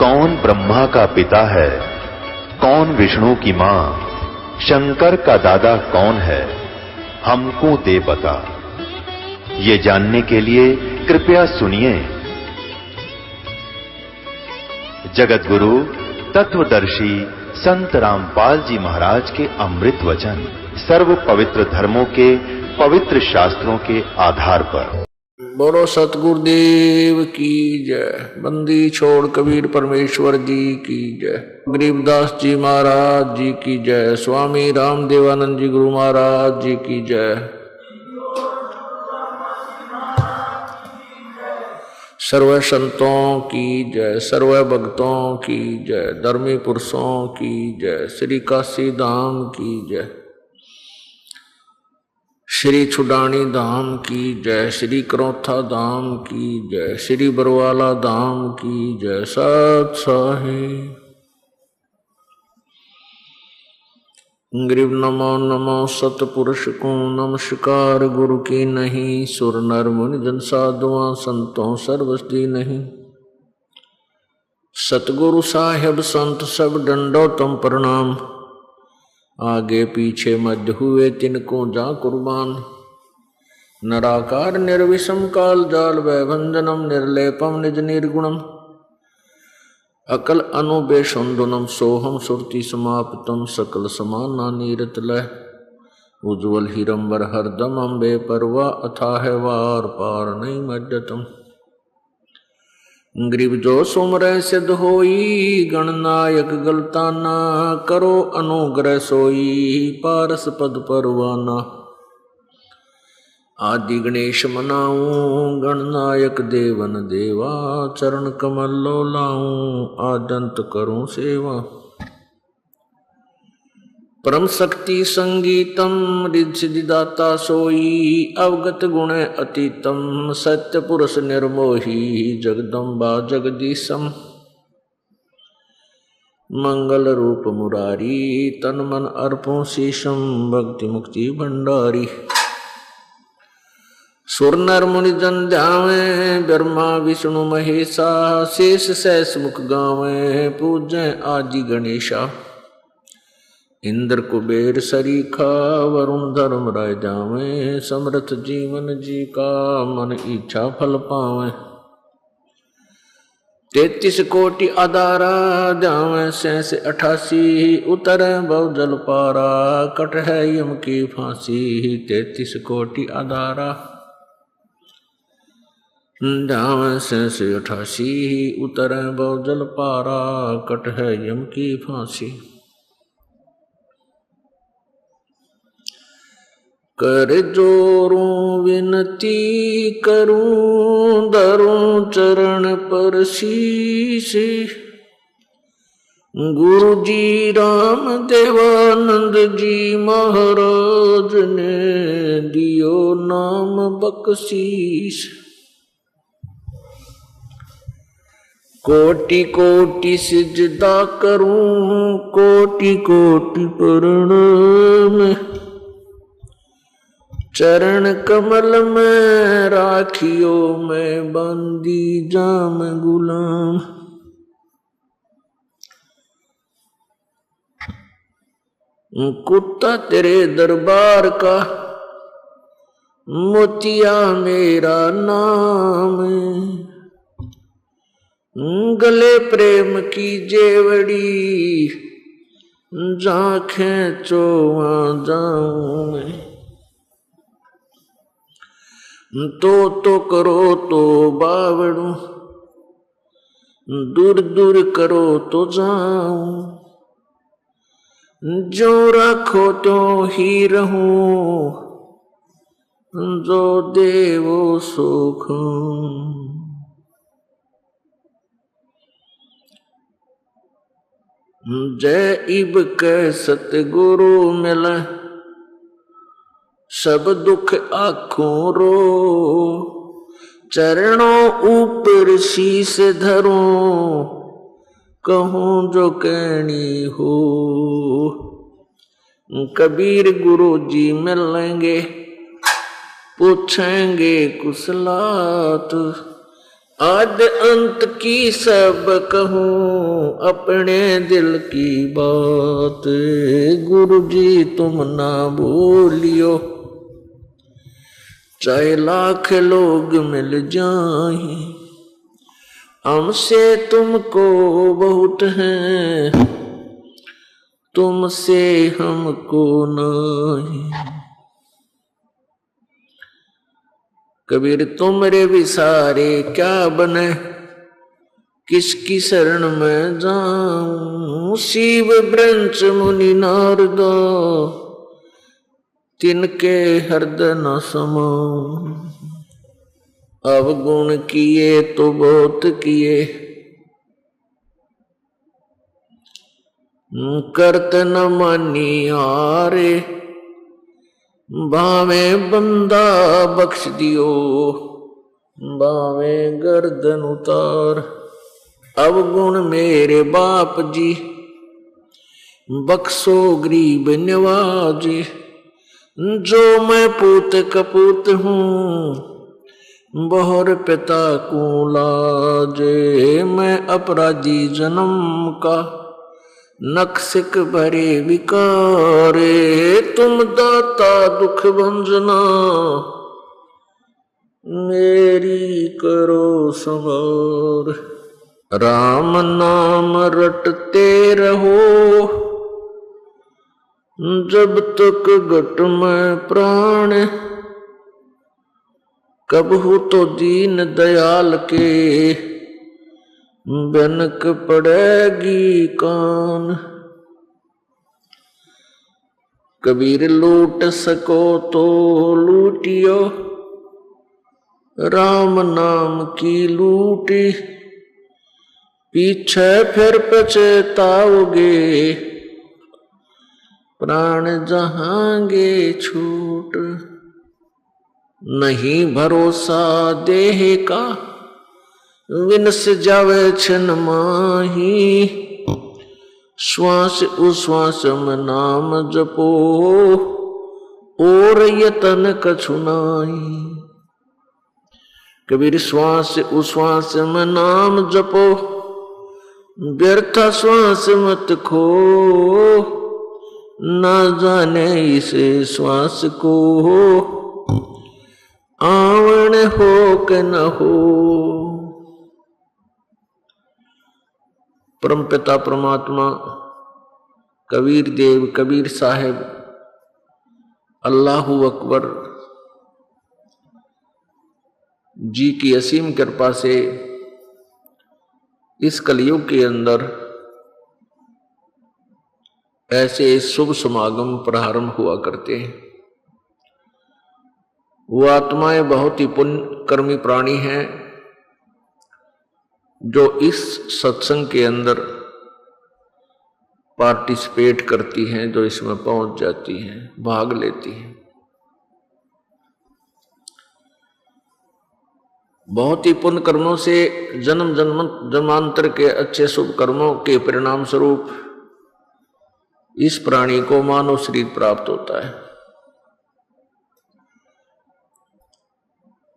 कौन ब्रह्मा का पिता है, कौन विष्णु की मां, शंकर का दादा कौन है, हमको दे बता। ये जानने के लिए कृपया सुनिए। जगत गुरु तत्वदर्शी संत रामपाल जी महाराज के अमृत वचन सर्व पवित्र धर्मों के पवित्र शास्त्रों के आधार पर। बोलो सतगुरुदेव की जय। बंदी छोड़ कबीर परमेश्वर जी की जय। गरीबदास जी महाराज जी की जय। स्वामी रामदेवानंद जी गुरु महाराज जी की जय। सर्व संतों की जय, सर्व भक्तों की जय, धर्मी पुरुषों की जय, श्री काशी धाम की जय, श्री छुडानी धाम की जय, श्री करौथा धाम की जय, श्री बरवाला धाम की जय। सत साहिब गरीब नमो नमो सतपुरुष को नमस्कार। गुरु की नहीं सुर नर मुनि जन साधुआं संतों सर्वस्ती नहीं। सतगुरु साहेब संत सब डंडो तुम प्रणाम। आगे पीछे मध्य हुए तिनको जा कुर्बान। नराकार निर्विषम काल जाल वैभंजनम निर्लेपम निज निर्गुणम। अकल अनुबेशुंदुनम सोहम सुरति समाप्तम सकल समाना नीरत लय। उज्ज्वल हिरंबर हरदम अम्बे परवा अथाह वार पार नहीं मज्जतम। गरीब जो सुमर सिद्ध होई गणनायक गलताना। करो अनुग्रह सोई पारस पद परवाना। आदि गणेश मनाऊं गणनायक देवन देवा। चरण कमल लो लाऊं आदंत करूं सेवा। परम शक्ति संगीतम रिद्धि सिद्धिदाता सोई। अवगत गुण अतीतम सत्य पुरुष निर्मोही। जगदम्बा जगदीशम मंगल रूप मुरारी। तन मन अर्पों शीशम भक्ति मुक्ति भंडारी। सुर नर मुनि जन ध्यावे ब्रह्मा विष्णु महेशा। शेष सहस मुख गावे पूजै आदि गणेशा। इंद्र कुबेर सरीखा वरुण धर्म राय जावे। समर्थ जीवन जी का मन इच्छा फल पावे। 33 कोटि आधारा जावे सहस 88। उतरे बहु जल पारा कट है यम की फांसी। 33 कोटि आधारा जावे सहस 88। उतरे बहु जल पारा कट है यम की फांसी। कर जोरूं विनती करूं धरूं चरण पर शीश। गुरु जी राम देवानंद जी महाराज ने दियो नाम बख्शीश। कोटि कोटि सिजदा करूं कोटि कोटि प्रणाम। चरण कमल में राखियो मैं बंदी जाम गुलाम। कुत्ता तेरे दरबार का मोतिया मेरा नाम। गले प्रेम की जेवड़ी जहाँ खेचो वहाँ जाऊं मैं। तो करो तो बावड़ू दूर दूर करो तो जाऊं। जो रखो तो ही रहूं जो देवो सुख। जय इब के सतगुरु मिले सब दुख आँखों रो। चरणों ऊपर शीश धरूं कहूं जो कहनी हो। कबीर गुरु जी मिलेंगे पूछेंगे कुशलात। आद अंत की सब कहूँ अपने दिल की बात, गुरु जी तुम ना बोलियो चाहे लाख लोग मिल जाएं, हमसे तुमको बहुत है तुमसे हमको नहीं। कबीर तुमरे विसारे क्या बने, किसकी शरण में जाऊं, शिव ब्रंच मुनि नारद तिनके हृदय न समाऊं। अवगुण किए तो बहुत किए, करत न मानी हारे, बावे बंदा बख्श दियो बावे गर्दन उतार। अवगुण मेरे बाप जी बख्शो गरीब नवाजी, जो मैं पूत कपूत हूँ बहुर पिता को लाजे। मैं अपराधी जन्म का नक्सिक भरे विकारे, तुम दाता दुख भंजना मेरी करो संवार। राम नाम रटते रहो जब तक घट में प्राण, कबहू तो दीन दयाल के बनक पड़ेगी कान। कबीर लूट सको तो लूटियो राम नाम की लूटी, पीछे फिर पछताओगे प्राण जहांगे छूट। नहीं भरोसा देह का विनस जावे छन माही, श्वास उश्वास में नाम जपो और यतन कछु नाही। कबीर श्वास उश्वास में नाम जपो व्यर्थ श्वास मत खो, न जाने इसे श्वास को आवण हो के न हो। परमपिता परमात्मा कबीर देव कबीर साहेब अल्लाहू अकबर जी की असीम कृपा से इस कलयुग के अंदर ऐसे शुभ समागम प्रारंभ हुआ करते हैं। वो आत्माएं बहुत ही पुण्य कर्मी प्राणी हैं जो इस सत्संग के अंदर पार्टिसिपेट करती हैं, जो इसमें पहुंच जाती हैं, भाग लेती हैं। बहुत ही पुण्य कर्मों से जन्म जन्मांतर के अच्छे शुभ कर्मों के परिणाम स्वरूप इस प्राणी को मानव शरीर प्राप्त होता है।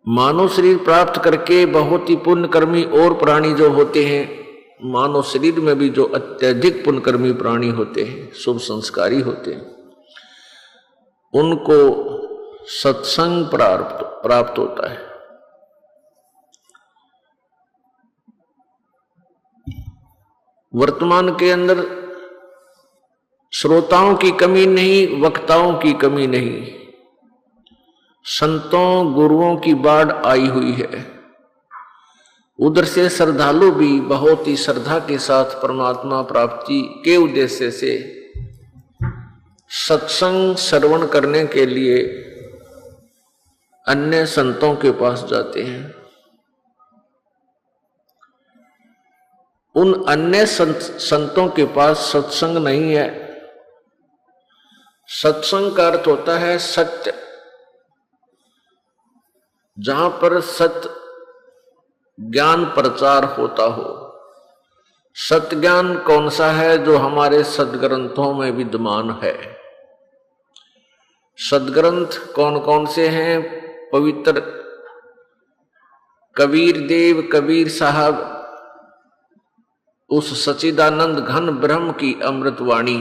मानव शरीर प्राप्त करके बहुत ही पुण्यकर्मी और प्राणी जो होते हैं, मानव शरीर में भी जो अत्यधिक पुण्यकर्मी प्राणी होते हैं, शुभ संस्कारी होते हैं, उनको सत्संग प्राप्त होता है। वर्तमान के अंदर श्रोताओं की कमी नहीं, वक्ताओं की कमी नहीं, संतों गुरुओं की बाढ़ आई हुई है। उधर से श्रद्धालु भी बहुत ही श्रद्धा के साथ परमात्मा प्राप्ति के उद्देश्य से सत्संग श्रवण करने के लिए अन्य संतों के पास जाते हैं। उन अन्य संतों के पास सत्संग नहीं है। सत्संग का अर्थ होता है सत्य, जहां पर सत्य ज्ञान प्रचार होता हो। सत्य ज्ञान कौन सा है? जो हमारे सदग्रंथों में विद्यमान है। सदग्रंथ कौन कौन से हैं? पवित्र कबीर देव कबीर साहब उस सच्चिदानंद घन ब्रह्म की अमृतवाणी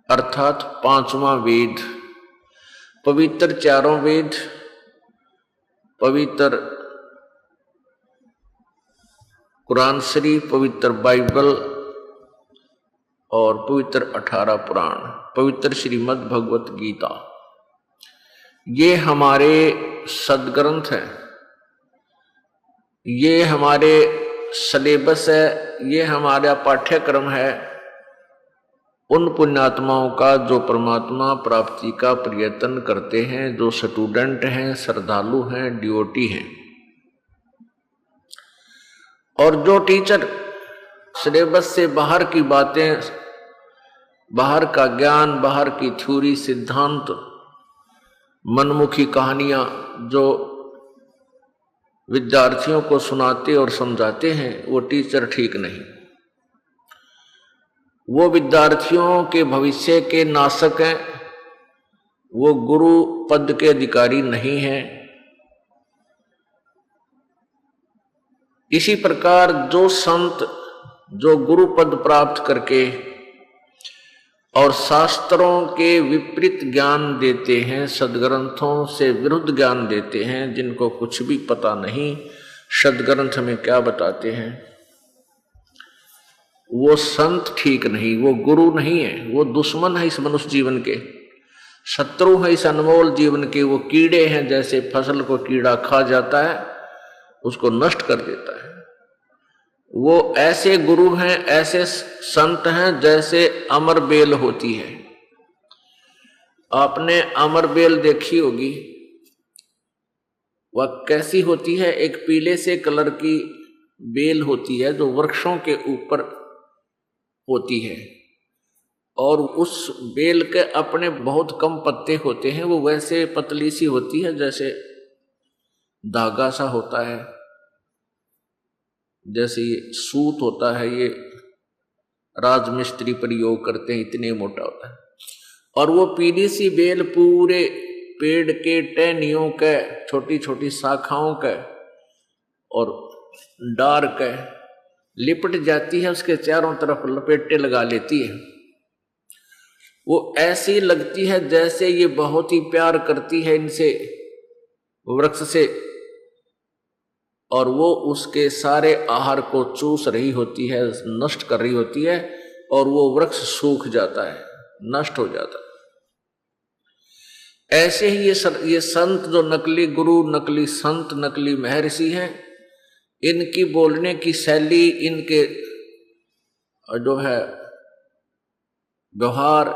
अर्थात पांचवा वेद, पवित्र चारों वेद, पवित्र कुरान शरीफ, पवित्र बाइबल और पवित्र 18 पुराण, पवित्र श्रीमद् भगवत गीता, ये हमारे सदग्रंथ हैं, ये हमारे सिलेबस है, ये हमारा पाठ्यक्रम है उन पुण्यात्माओं का जो परमात्मा प्राप्ति का प्रयत्न करते हैं, जो स्टूडेंट हैं, श्रद्धालु हैं, डिवोटी हैं। और जो टीचर सिलेबस से बाहर की बातें, बाहर का ज्ञान, बाहर की थ्योरी, सिद्धांत, मनमुखी कहानियां जो विद्यार्थियों को सुनाते और समझाते हैं, वो टीचर ठीक नहीं। वो विद्यार्थियों के भविष्य के नाशक हैं, वो गुरु पद के अधिकारी नहीं हैं। इसी प्रकार जो संत जो गुरु पद प्राप्त करके और शास्त्रों के विपरीत ज्ञान देते हैं, सदग्रंथों से विरुद्ध ज्ञान देते हैं, जिनको कुछ भी पता नहीं सदग्रंथ में क्या बताते हैं, वो संत ठीक नहीं, वो गुरु नहीं है, वो दुश्मन है इस मनुष्य जीवन के, शत्रु है इस अनमोल जीवन के। वो कीड़े हैं, जैसे फसल को कीड़ा खा जाता है, उसको नष्ट कर देता है। वो ऐसे गुरु हैं, ऐसे संत हैं जैसे अमर बेल होती है। आपने अमर बेल देखी होगी, वह कैसी होती है? एक पीले से कलर की बेल होती है जो वृक्षों के ऊपर होती है, और उस बेल के अपने बहुत कम पत्ते होते हैं। वो वैसे पतली सी होती है जैसे धागा सा होता है, जैसे ये सूत होता है, ये राजमिस्त्री प्रयोग करते हैं, इतने मोटा होता है। और वो पीली सी बेल पूरे पेड़ के टहनियों के, छोटी छोटी शाखाओं के और डार के लिपट जाती है, उसके चारों तरफ लपेटे लगा लेती है। वो ऐसी लगती है जैसे ये बहुत ही प्यार करती है इनसे, वृक्ष से, और वो उसके सारे आहार को चूस रही होती है, नष्ट कर रही होती है, और वो वृक्ष सूख जाता है, नष्ट हो जाता है। ऐसे ही ये संत जो नकली गुरु, नकली संत, नकली महर्षि हैं, इनकी बोलने की शैली, इनके जो है व्यवहार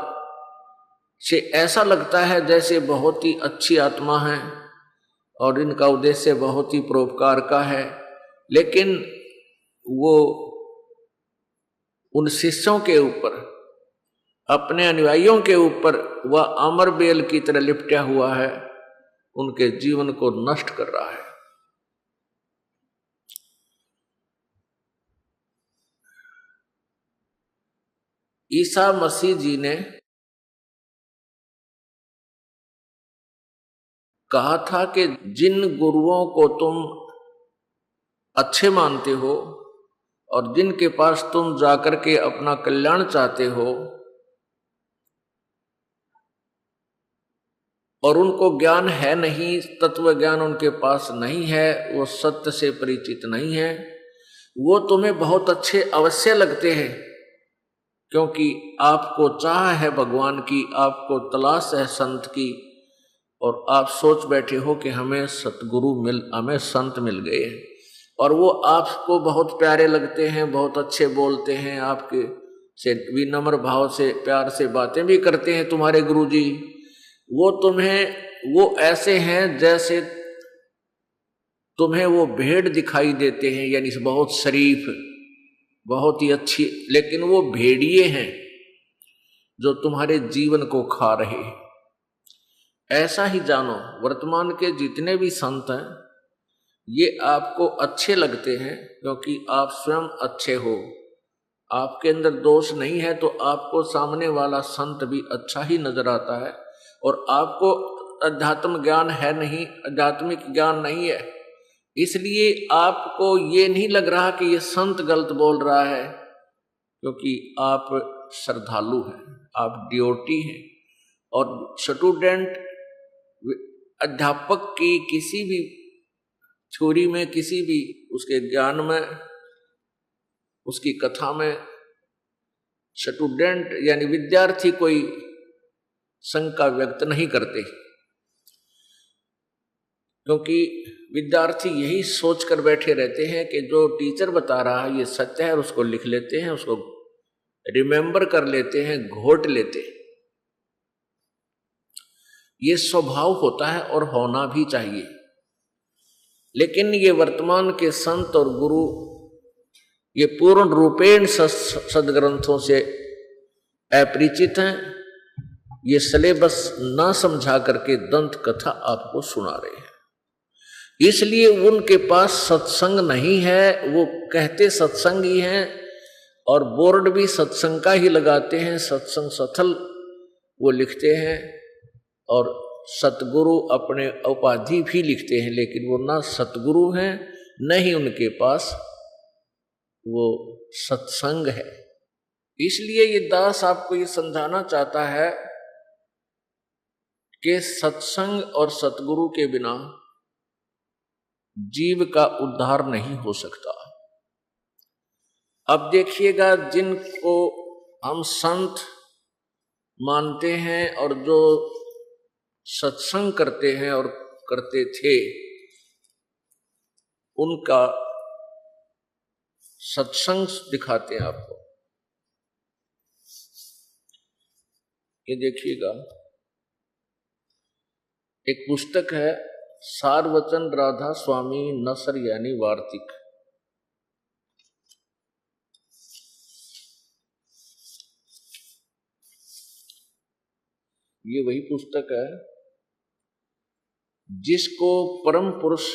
से ऐसा लगता है जैसे बहुत ही अच्छी आत्मा है और इनका उद्देश्य बहुत ही परोपकार का है, लेकिन वो उन शिष्यों के ऊपर, अपने अनुयायियों के ऊपर वह अमर बेल की तरह लिपटा हुआ है, उनके जीवन को नष्ट कर रहा है। ईसा मसीह जी ने कहा था कि जिन गुरुओं को तुम अच्छे मानते हो और जिनके पास तुम जाकर के अपना कल्याण चाहते हो और उनको ज्ञान है नहीं, तत्व ज्ञान उनके पास नहीं है, वो सत्य से परिचित नहीं है, वो तुम्हें बहुत अच्छे अवश्य लगते हैं, क्योंकि आपको चाह है भगवान की, आपको तलाश है संत की, और आप सोच बैठे हो कि हमें हमें संत मिल गए हैं, और वो आपको बहुत प्यारे लगते हैं, बहुत अच्छे बोलते हैं, आपके से विनम्र भाव से प्यार से बातें भी करते हैं तुम्हारे गुरुजी। वो ऐसे हैं जैसे तुम्हें वो भेड़ दिखाई देते हैं, यानी बहुत शरीफ, बहुत ही अच्छी, लेकिन वो भेड़िए हैं जो तुम्हारे जीवन को खा रहे हैं। ऐसा ही जानो, वर्तमान के जितने भी संत हैं ये आपको अच्छे लगते हैं क्योंकि आप स्वयं अच्छे हो, आपके अंदर दोष नहीं है, तो आपको सामने वाला संत भी अच्छा ही नजर आता है। और आपको अध्यात्म ज्ञान है नहीं, आध्यात्मिक ज्ञान नहीं है, इसलिए आपको ये नहीं लग रहा कि ये संत गलत बोल रहा है, क्योंकि आप श्रद्धालु हैं, आप डिवोटी हैं। और स्टूडेंट अध्यापक की किसी भी थ्योरी में, किसी भी उसके ज्ञान में, उसकी कथा में स्टूडेंट यानी विद्यार्थी कोई शंका व्यक्त नहीं करते, क्योंकि विद्यार्थी यही सोच कर बैठे रहते हैं कि जो टीचर बता रहा है ये सत्य है, और उसको लिख लेते हैं, उसको रिमेंबर कर लेते हैं, घोट लेते हैं। ये स्वभाव होता है और होना भी चाहिए। लेकिन ये वर्तमान के संत और गुरु ये पूर्ण रूपेण सदग्रंथों से अपरिचित हैं। ये सिलेबस ना समझा करके दंत कथा आपको सुना रहे हैं, इसलिए उनके पास सत्संग नहीं है। वो कहते सत्संग ही हैं और बोर्ड भी सत्संग का ही लगाते हैं, सत्संग सथल वो लिखते हैं, और सतगुरु अपने उपाधि भी लिखते हैं, लेकिन वो ना सतगुरु हैं, न ही उनके पास वो सत्संग है। इसलिए ये दास आपको ये समझाना चाहता है कि सत्संग और सतगुरु के बिना जीव का उद्धार नहीं हो सकता। अब देखिएगा, जिनको हम संत मानते हैं और जो सत्संग करते हैं और करते थे, उनका सत्संग दिखाते हैं आपको। ये देखिएगा, एक पुस्तक है सारवचन राधा स्वामी नसर यानी वार्तिक। ये वही पुस्तक है जिसको परम पुरुष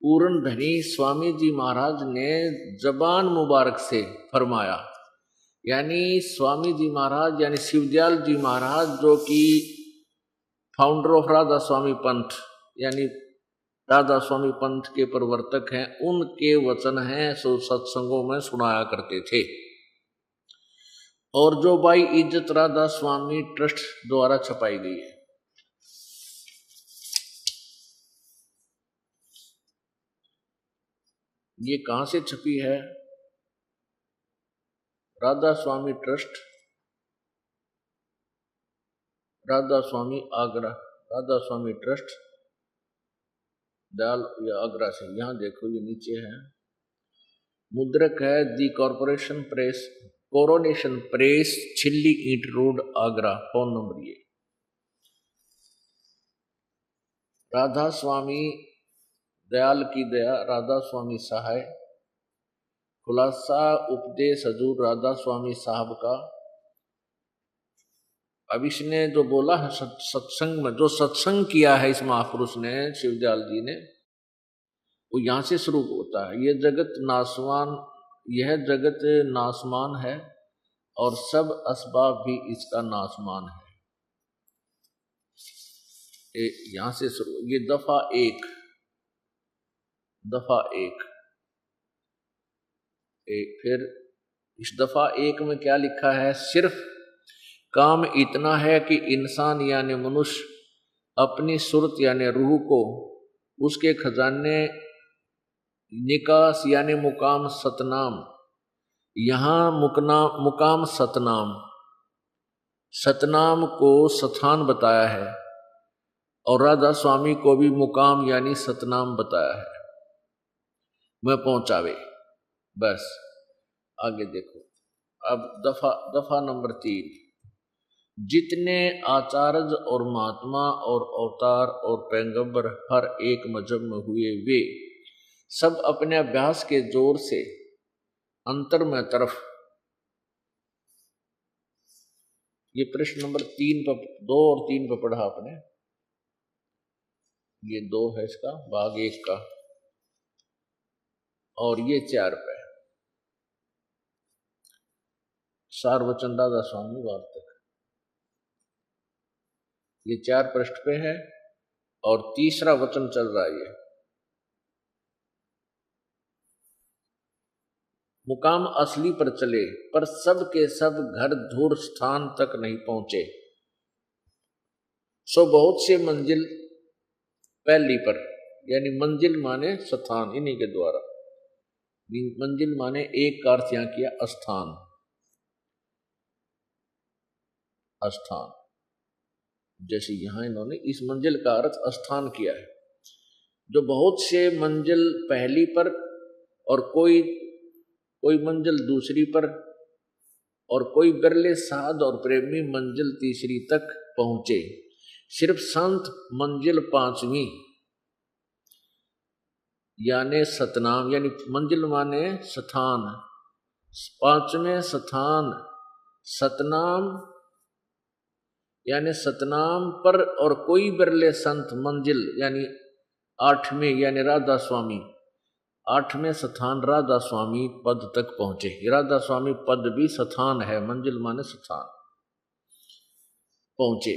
पूर्ण धनी स्वामी जी महाराज ने जबान मुबारक से फरमाया। यानी स्वामी जी महाराज यानी शिवदयाल जी महाराज, जो कि फाउंडर ऑफ राधा स्वामी पंथ यानी राधा स्वामी पंथ के प्रवर्तक हैं, उनके वचन हैं, सो सत्संगों में सुनाया करते थे। और जो बाई इज्जत राधा स्वामी ट्रस्ट द्वारा छपाई गई है। ये कहां से छपी है? राधा स्वामी ट्रस्ट, राधा स्वामी आगरा, राधा स्वामी ट्रस्ट दयाल या आगरा से। यहां देखो, ये नीचे है, मुद्रक है दी कॉरपोरेशन प्रेस, कोरोनेशन प्रेस, छिल्ली ईंट रोड, आगरा। फोन नंबर ये। राधा स्वामी दयाल की दया, राधा स्वामी सहाय, खुलासा उपदेश हजूर राधा स्वामी साहब का। अब इसने जो बोला है सत्संग में, जो सत्संग किया है इस महापुरुष ने, शिवदयाल जी ने, वो यहां से शुरू होता है। यह जगत नासवान, यह जगत नासमान है और सब असबाब भी इसका नासमान है। यहां से शुरू, ये दफा एक, दफा एक। फिर इस दफा एक में क्या लिखा है? सिर्फ काम इतना है कि इंसान यानी मनुष्य अपनी सुरत यानी रूह को उसके खजाने निकास यानी मुकाम सतनाम, यहाँ मुकाम सतनाम, सतनाम को स्थान बताया है, और राधा स्वामी को भी मुकाम यानी सतनाम बताया है, मैं पहुंचावे। बस आगे देखो। अब दफा नंबर 3। जितने आचार्य और महात्मा और अवतार और पैगंबर हर एक मजहब में हुए, वे सब अपने अभ्यास के जोर से अंतर में तरफ। ये प्रश्न नंबर 3 पर, 2 और 3 पर पढ़ा आपने। ये 2 है इसका भाग 1 का, और ये 4 पे सारवचन राधा स्वामी वार्तिक। ये 4 पृष्ठ पे है और तीसरा वचन चल रहा है। मुकाम असली पर चले, पर सब के सब घर धूर स्थान तक नहीं पहुंचे। सो बहुत से मंजिल पहली पर, यानी मंजिल माने स्थान, इन्हीं के द्वारा। मंजिल माने एक का अर्थ यहां किया स्थान, स्थान। जैसे यहां इन्होंने इस मंजिल का अर्थ स्थान किया है। जो बहुत से मंजिल पहली पर और कोई मंजिल दूसरी पर और कोई बिरले साध और प्रेमी मंजिल तीसरी तक पहुंचे। सिर्फ संत मंजिल पांचवी यानी सतनाम, यानी मंजिल माने स्थान, पांचवें स्थान सतनाम यानी सतनाम पर और कोई बिरले संत मंजिल यानी आठवें यानी राधा स्वामी, आठवें स्थान राधा स्वामी पद तक पहुंचे। राधा स्वामी पद भी स्थान है, मंजिल माने स्थान, पहुंचे।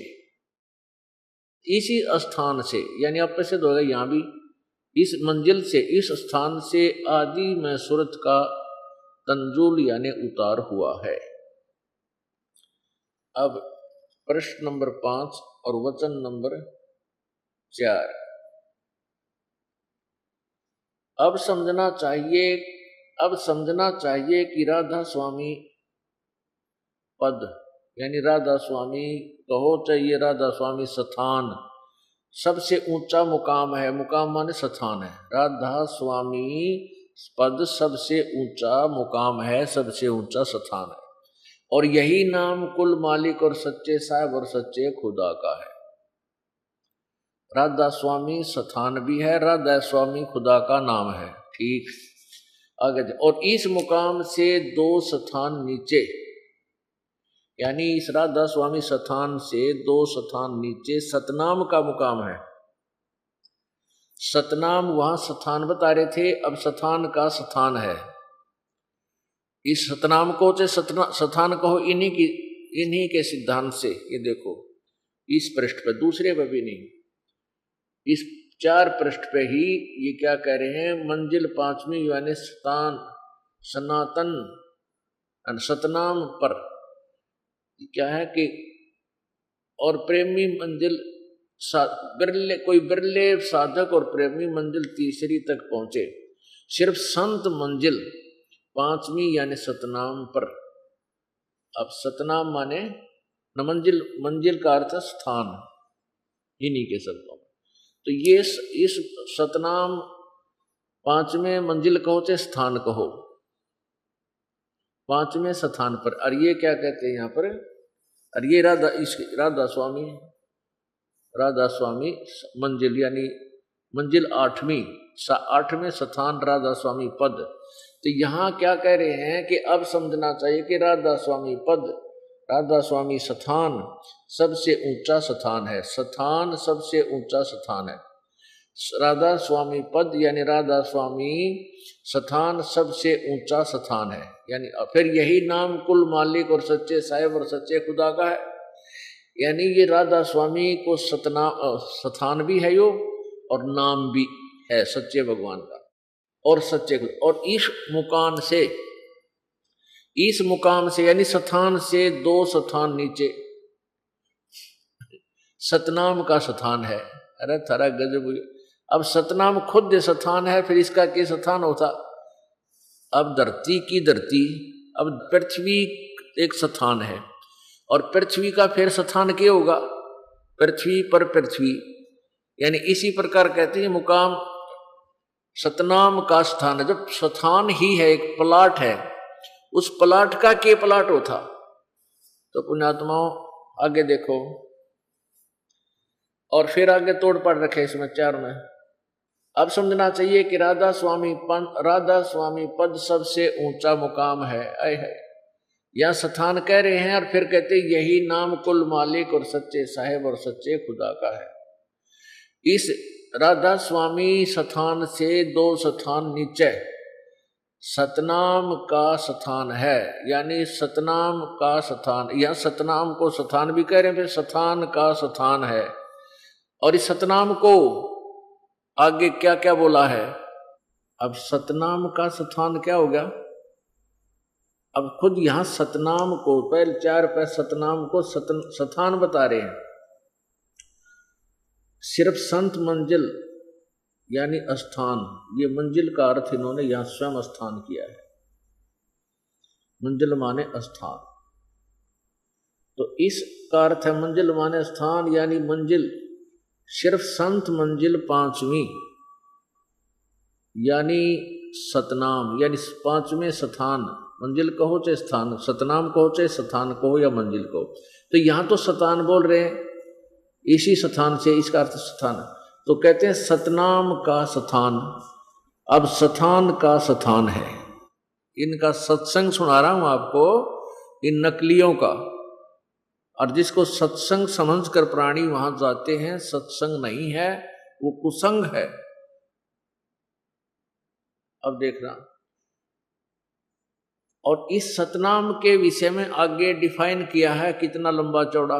इसी स्थान से यानी आप से होगा यहां भी, इस मंजिल से, इस स्थान से आदि में सूरत का तंजुल यानी उतार हुआ है। अब प्रश्न नंबर 5 और वचन नंबर 4। अब समझना चाहिए कि राधा स्वामी पद यानी राधा स्वामी कहो चाहिए, राधा स्वामी स्थान सबसे ऊंचा मुकाम है। मुकाम माने स्थान है। राधा स्वामी पद सबसे ऊंचा मुकाम है, सबसे ऊंचा स्थान है। और यही नाम कुल मालिक और सच्चे साहब और सच्चे खुदा का है। राधा स्वामी स्थान भी है, राधा स्वामी खुदा का नाम है। ठीक, आगे। और इस मुकाम से 2 स्थान नीचे, यानी इस राधा स्वामी स्थान से 2 स्थान नीचे सतनाम का मुकाम है। सतनाम वहां स्थान बता रहे थे, अब स्थान का स्थान है। इस सतनाम को स्थान कहो इन्हीं के सिद्धांत से। ये देखो इस पृष्ठ पे, दूसरे पे भी नहीं, इस 4 पृष्ठ पे ही ये क्या कह रहे हैं, मंजिल 5वीं यानी स्थान सनातन सतनाम पर क्या है कि और प्रेमी मंजिल बिरले साधक और प्रेमी मंजिल तीसरी तक पहुंचे। सिर्फ संत मंजिल 5वीं यानी सतनाम पर। अब सतनाम माने न मंजिल का अर्थ स्थान, इन्हीं के शब्दों में। तो ये इस सतनाम 5वें मंजिल कहो चाहे स्थान कहो, 5वें स्थान पर। और ये क्या कहते हैं यहाँ पर, और ये राधा स्वामी मंजिल यानी मंजिल 8वें स्थान राधा स्वामी पद। तो यहाँ क्या कह रहे हैं कि अब समझना चाहिए कि राधा स्वामी पद, राधा स्वामी स्थान सबसे ऊंचा स्थान है। स्थान सबसे ऊंचा स्थान है। राधा स्वामी पद यानी राधा स्वामी स्थान सबसे ऊंचा स्थान है। यानी फिर यही नाम कुल मालिक और सच्चे साहिब और सच्चे खुदा का है। यानी ये राधा स्वामी को स्थान भी है यो और नाम भी है सच्चे भगवान का और सच्चे खुदा। और इस मुकाम से यानी स्थान से 2 स्थान नीचे सतनाम का स्थान है। अरे थारा गजब। अब सतनाम खुद स्थान है, फिर इसका क्या स्थान होता। अब धरती की धरती, अब पृथ्वी एक स्थान है और पृथ्वी का फिर स्थान क्या होगा, पृथ्वी पर पृथ्वी। यानी इसी प्रकार कहते हैं मुकाम सतनाम का स्थान है। जब स्थान ही है, एक प्लाट है, उस प्लाट का के प्लाट होता। तो पुण्यात्माओं आगे देखो और फिर आगे तोड़ पड़ रखे इसमें 4 में। अब समझना चाहिए कि राधा स्वामी पद सबसे ऊंचा मुकाम है। यह स्थान कह रहे हैं और फिर कहते यही नाम कुल मालिक और सच्चे साहेब और सच्चे खुदा का है। इस राधा स्वामी स्थान से 2 स्थान नीचे सतनाम का स्थान है। यानी सतनाम का स्थान, यह सतनाम को स्थान भी कह रहे हैं, फिर स्थान का स्थान है। और इस सतनाम को आगे क्या क्या बोला है। अब सतनाम का स्थान क्या हो गया, अब खुद यहां सतनाम को पहले 4 पे सतनाम को सथान बता रहे हैं। सिर्फ संत मंजिल यानी स्थान, ये मंजिल का अर्थ इन्होंने यहां स्वयं स्थान किया है। मंजिल माने स्थान, तो इसका अर्थ है मंजिल माने स्थान यानी मंजिल सिर्फ संत मंजिल 5वीं यानी सतनाम यानी 5वें स्थान। मंजिल कहो चाहे स्थान, सतनाम कहो चाहे स्थान कहो या मंजिल कहो, तो यहां तो सतान बोल रहे हैं इसी स्थान से, इसका अर्थ स्थान। तो कहते हैं सतनाम का स्थान। अब स्थान का स्थान है, इनका सत्संग सुना रहा हूं आपको, इन नकलियों का। और जिसको सत्संग समझकर प्राणी वहां जाते हैं, सत्संग नहीं है वो कुसंग है। अब देखना, और इस सतनाम के विषय में आगे डिफाइन किया है कितना लंबा चौड़ा,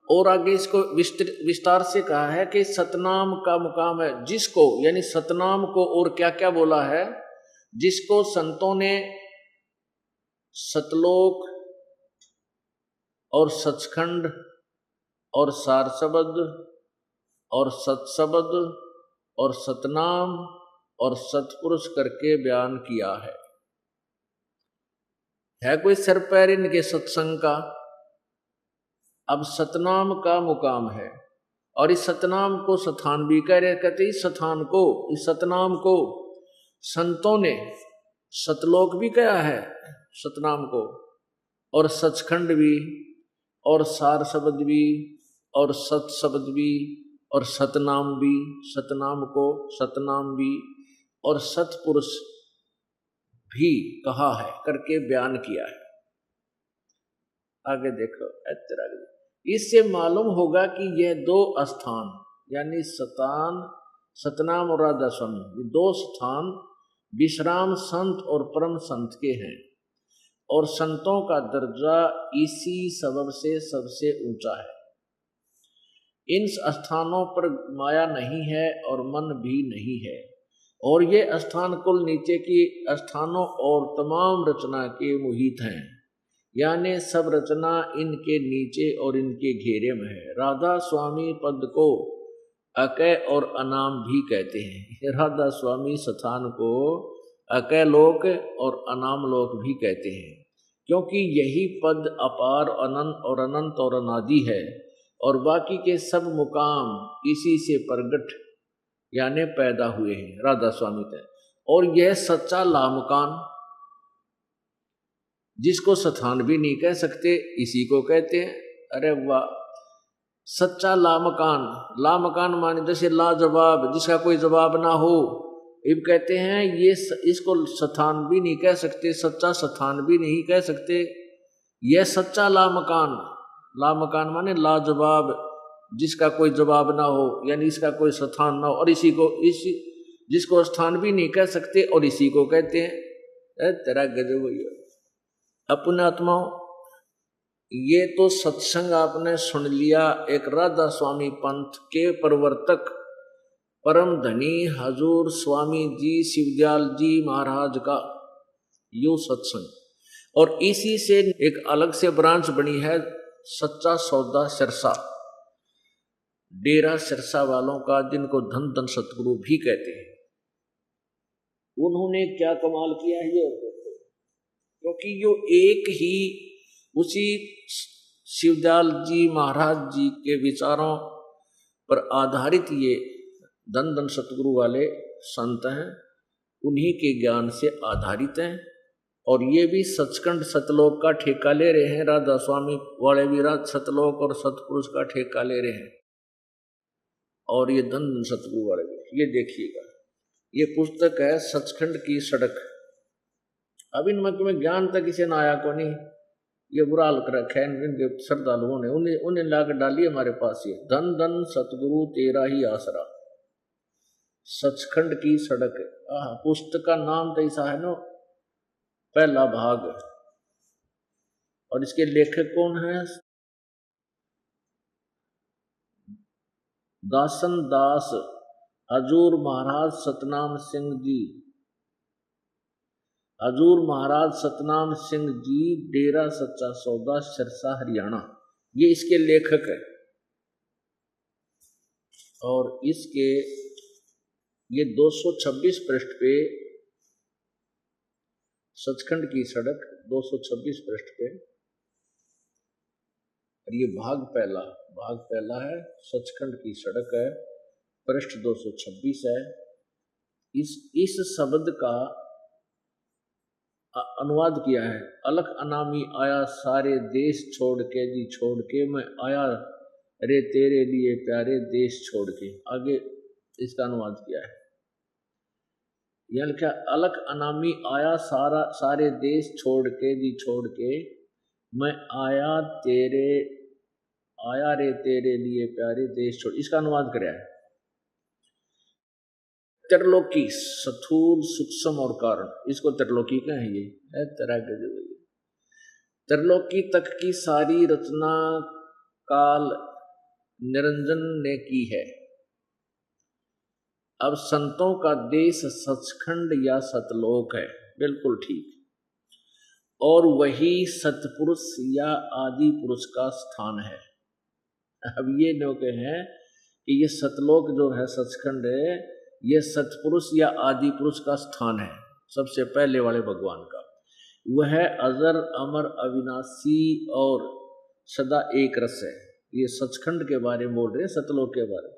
और आगे इसको विस्तार से कहा है कि सतनाम का मुकाम है जिसको, यानी सतनाम को और क्या क्या बोला है, जिसको संतों ने सतलोक और सचखंड और सारसबद और सतसबद और सतनाम और सतपुरुष करके बयान किया है कोई सर पैर इनके सत्संग का। अब सतनाम का मुकाम है, और इस सतनाम को सथान भी कह रहे, कहते इस सथान को, इस सतनाम को संतों ने सतलोक भी कहा है सतनाम को, और सचखंड भी, और सार शब्द भी, और सत शब्द भी, और सतनाम भी, सतनाम को सतनाम भी, और सतपुरुष भी कहा है करके बयान किया है। आगे देखो, इससे मालूम होगा कि यह 2 स्थान यानी सतनाम और राधा स्वामी, ये 2 स्थान विश्राम संत और परम संत के हैं, और संतों का दर्जा इसी सबब से सबसे ऊंचा है। इन स्थानों पर माया नहीं है और मन भी नहीं है, और ये स्थान कुल नीचे की स्थानों और तमाम रचना के मुहित हैं, यानी सब रचना इनके नीचे और इनके घेरे में है। राधा स्वामी पद को अकय और अनाम भी कहते हैं। राधा स्वामी स्थान को अकय लोक और अनाम लोक भी कहते हैं, क्योंकि यही पद अपार अनंत और अनादि है, और बाकी के सब मुकाम इसी से प्रगट यानी पैदा हुए हैं राधा स्वामी तय। और यह सच्चा लामकान, जिसको स्थान भी नहीं कह सकते, इसी को कहते हैं। अरे वाह, सच्चा लामकान। लामकान माने जैसे लाजवाब, जिसका कोई जवाब ना हो, इब कहते हैं ये इसको स्थान भी नहीं कह सकते, सच्चा स्थान भी नहीं कह सकते, यह सच्चा लामकान। लामकान माने लाजवाब, जिसका कोई जवाब ना हो, यानी इसका कोई स्थान ना हो, और जिसको स्थान भी नहीं कह सकते, और इसी को कहते हैं। तेरा गजब हुई अपने आत्माओं, ये तो सत्संग आपने सुन लिया एक राधा स्वामी पंथ के प्रवर्तक परम धनी हजूर स्वामी जी शिवदयाल जी महाराज का यो सत्संग, और इसी से एक अलग से ब्रांच बनी है सच्चा सौदा सिरसा, डेरा सिरसा वालों का, जिनको धन धन सतगुरु भी कहते हैं। उन्होंने क्या कमाल किया है ये, क्योंकि यो एक ही उसी शिवदयाल जी महाराज जी के विचारों पर आधारित ये धन धन सतगुरु वाले संत हैं, उन्हीं के ज्ञान से आधारित हैं। और ये भी सचखंड सतलोक का ठेका ले रहे हैं, राधा स्वामी वाले भी सतलोक और सतपुरुष का ठेका ले रहे हैं, और ये धन धन सतगुरु वाले भी। ये देखिएगा, ये पुस्तक है सचखंड की सड़क। अब इनमें तुम्हें ज्ञान तक इसे ना आया को नहीं, ये बुरा हाल कर रखा है इनके श्रद्धालुओं ने, उन्हें लाकर डाली हमारे पास। ये धन धन सतगुरु तेरा ही आसरा, सचखंड की सड़क। पुस्तक का नाम तो ऐसा है ना, पहला भाग। और इसके लेखक कौन है? दासन दास हजूर महाराज सतनाम सिंह जी। हजूर महाराज सतनाम सिंह जी, डेरा सच्चा सौदा, सिरसा, हरियाणा, ये इसके लेखक है। और इसके ये 226 पृष्ठ पे, सचखंड की सड़क 226 पृष्ठ पे, और ये भाग पहला है, सचखंड की सड़क है, पृष्ठ 226 है। इस शब्द का अनुवाद किया है, अलख अनामी आया सारे देश छोड़ के जी, छोड़ के मैं आया रे तेरे लिए प्यारे देश छोड़ के। आगे इसका अनुवाद किया है, यानी क्या, अलख अनामी आया सारे देश छोड़ के जी, छोड़ के मैं आया रे तेरे लिए प्यारे देश छोड़। इसका अनुवाद कराया है। त्रिलोकी, स्थूल, सूक्ष्म और कारण, इसको त्रिलोकी का है। ये है तरह के जो त्रिलोकी तक की सारी रचना काल निरंजन ने की है। अब संतों का देश सचखंड या सतलोक है, बिल्कुल ठीक, और वही सतपुरुष या आदि पुरुष का स्थान है। अब ये लोग हैं कि ये सतलोक जो है, सचखंड है, ये सतपुरुष या आदि पुरुष का स्थान है, सबसे पहले वाले भगवान का। वह अजर अमर अविनाशी और सदा एक रस है। ये सचखंड के बारे में बोल रहे हैं, सतलोक के बारे में।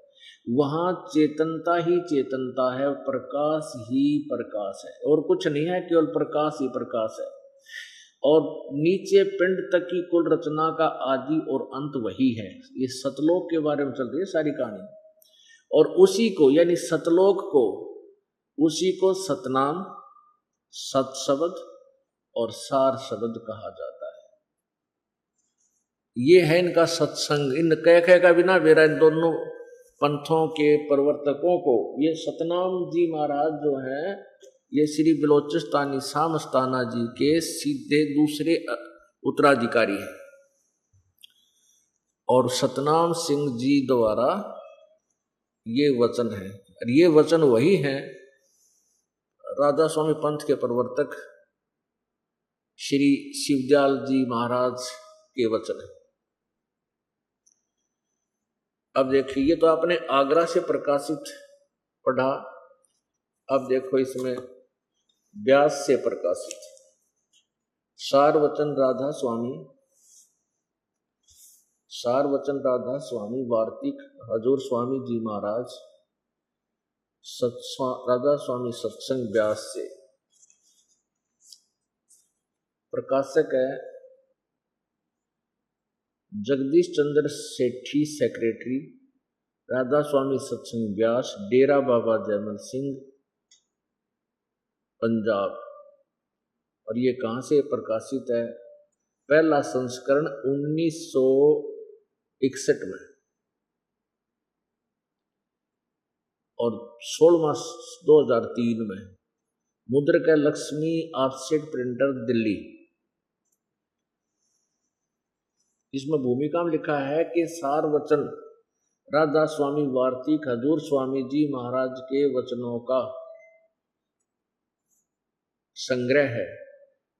वहाँ चेतनता ही चेतनता है, प्रकाश ही प्रकाश है, और कुछ नहीं है, केवल प्रकाश ही प्रकाश है। और नीचे पिंड तक की कुल रचना का आदि और अंत वही है। ये सतलोक के बारे में चल रही है सारी कहानी। और उसी को, यानी सतलोक को, उसी को सतनाम, सत शब्द और सार शब्द कहा जाता है। ये है इनका सत्संग। इन कह का बिना मेरा इन दोनों पंथों के प्रवर्तकों को, ये सतनाम जी महाराज जो है, ये श्री बलोचिस्तानी सामस्ताना जी के सीधे दूसरे उत्तराधिकारी हैं। और सतनाम सिंह जी द्वारा ये वचन है, और ये वचन वही है राधा स्वामी पंथ के प्रवर्तक श्री शिवदयाल जी महाराज के वचन है। अब देखिए, ये तो आपने आगरा से प्रकाशित पढ़ा। अब देखो इसमें व्यास से प्रकाशित सार वचन राधा स्वामी वार्तिक हजूर स्वामी जी महाराज राधा स्वामी सत्संग व्यास से। प्रकाशक है जगदीश चंद्र सेठी, सेक्रेटरी, राधा स्वामी सत्संग व्यास, डेरा बाबा जयमल सिंह, पंजाब। और ये कहाँ से प्रकाशित है? पहला संस्करण 1961 में, और 16वां 2003 में। मुद्रक है लक्ष्मी ऑफसेट प्रिंटर, दिल्ली। इसमें भूमिका में लिखा है कि सार वचन राधा स्वामी वार्तिक हजूर स्वामी जी महाराज के वचनों का संग्रह है।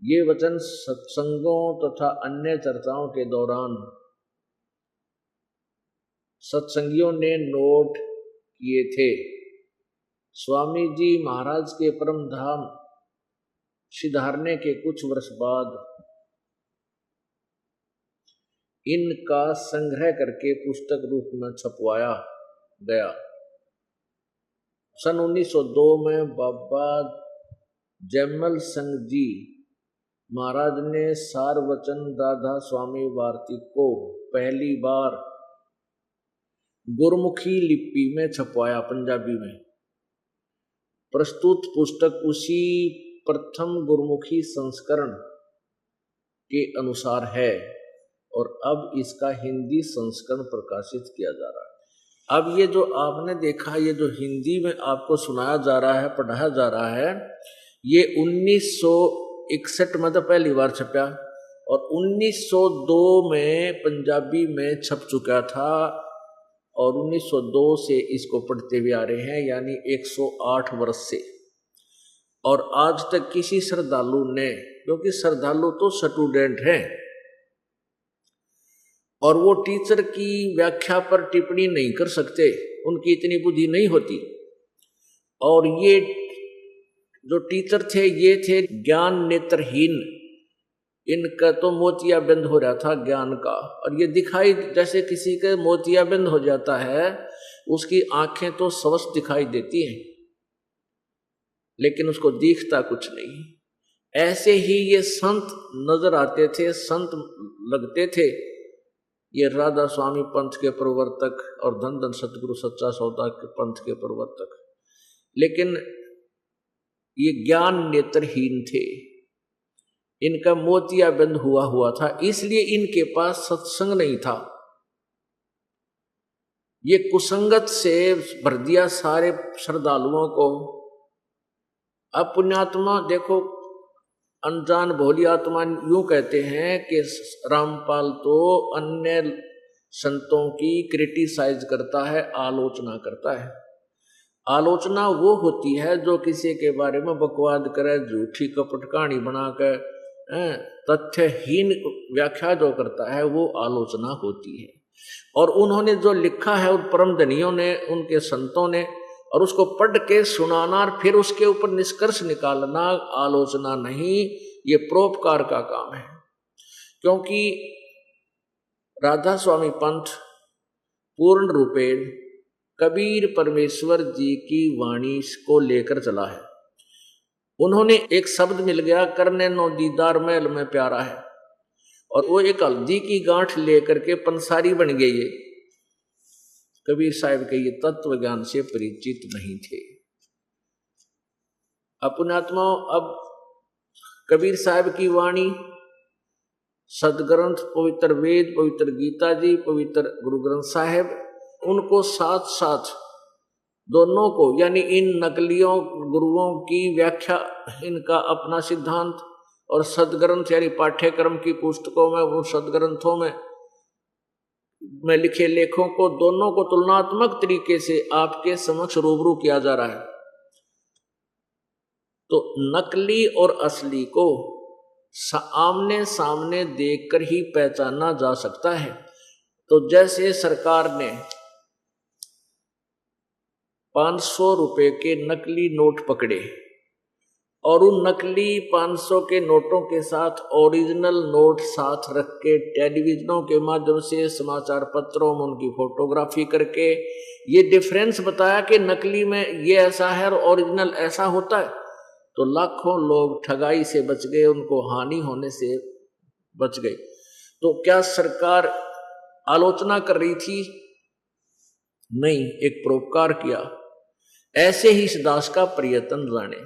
ये वचन सत्संगों तथा अन्य चर्चाओं के दौरान सत्संगियों ने नोट किए थे। स्वामी जी महाराज के परम धाम सिधारने के कुछ वर्ष बाद इनका संग्रह करके पुस्तक रूप में छपवाया गया। सन 1902 में बाबा जयमल सिंह जी महाराज ने सार वचन राधा स्वामी वार्तिक को पहली बार गुरमुखी लिपि में छपवाया, पंजाबी में। प्रस्तुत पुस्तक उसी प्रथम गुरमुखी संस्करण के अनुसार है, और अब इसका हिंदी संस्करण प्रकाशित किया जा रहा है। अब ये जो आपने देखा, ये जो हिंदी में आपको सुनाया जा रहा है, पढ़ाया जा रहा है, ये 1961 में तो पहली बार छपा, और 1902 में पंजाबी में छप चुका था, और 1902 से इसको पढ़ते हुए आ रहे हैं, यानी 108 वर्ष से। और आज तक किसी श्रद्धालु ने, क्योंकि श्रद्धालु तो स्टूडेंट हैं और वो टीचर की व्याख्या पर टिप्पणी नहीं कर सकते, उनकी इतनी बुद्धि नहीं होती। और ये जो टीचर थे ये थे ज्ञान नेत्रहीन, इनका तो मोतियाबिंद हो रहा था ज्ञान का। और ये दिखाई जैसे किसी के मोतियाबिंद हो जाता है, उसकी आंखें तो स्वस्थ दिखाई देती हैं लेकिन उसको दिखता कुछ नहीं। ऐसे ही ये संत नजर आते थे, संत लगते थे, ये राधा स्वामी पंथ के प्रवर्तक और धन धन सतगुरु सच्चा सौदा के पंथ के प्रवर्तक, लेकिन ये ज्ञान नेत्रहीन थे, इनका मोतियाबिंद हुआ था, इसलिए इनके पास सत्संग नहीं था। ये कुसंगत से भर दिया सारे श्रद्धालुओं को। अब पुण्यात्मा देखो, अनजान भोली आत्मा यूं कहते हैं कि रामपाल तो अन्य संतों की क्रिटिसाइज करता है, आलोचना करता है। आलोचना वो होती है जो किसी के बारे में बकवाद करे, झूठी कपट कहानी बनाकर तथ्यहीन व्याख्या जो करता है वो आलोचना होती है। और उन्होंने जो लिखा है उन परम धनियों ने, उनके संतों ने, और उसको पढ़ के सुनाना और फिर उसके ऊपर निष्कर्ष निकालना आलोचना नहीं, ये परोपकार का काम है। क्योंकि राधा स्वामी पंथ पूर्ण रूपे कबीर परमेश्वर जी की वाणी को लेकर चला है। उन्होंने एक शब्द मिल गया, करने नो दीदार महल में प्यारा है, और वो एक हल्दी की गांठ लेकर के पंसारी बन गई। ये कबीर साहब के ये तत्व ज्ञान से परिचित नहीं थे। अपनात्मा, अब कबीर साहब की वाणी, सदग्रंथ, पवित्र वेद, पवित्र गीता जी, पवित्र गुरु ग्रंथ साहिब, उनको साथ साथ दोनों को, यानी इन नकलियों गुरुओं की व्याख्या, इनका अपना सिद्धांत, और सदग्रंथ यानी पाठ्यक्रम की पुस्तकों में, वो सदग्रंथों में लिखे लेखों को, दोनों को तुलनात्मक तरीके से आपके समक्ष रूबरू किया जा रहा है। तो नकली और असली को आमने सामने देखकर ही पहचाना जा सकता है। तो जैसे सरकार ने 500 रुपए के नकली नोट पकड़े और उन नकली 500 के नोटों के साथ ओरिजिनल नोट साथ रख के टेलीविजनों के माध्यम से, समाचार पत्रों में उनकी फोटोग्राफी करके ये डिफरेंस बताया कि नकली में ये ऐसा है और ओरिजिनल ऐसा होता है, तो लाखों लोग ठगाई से बच गए, उनको हानि होने से बच गए। तो क्या सरकार आलोचना कर रही थी? नहीं, एक परोपकार किया। ऐसे ही इस दास का प्रयत्न जाने।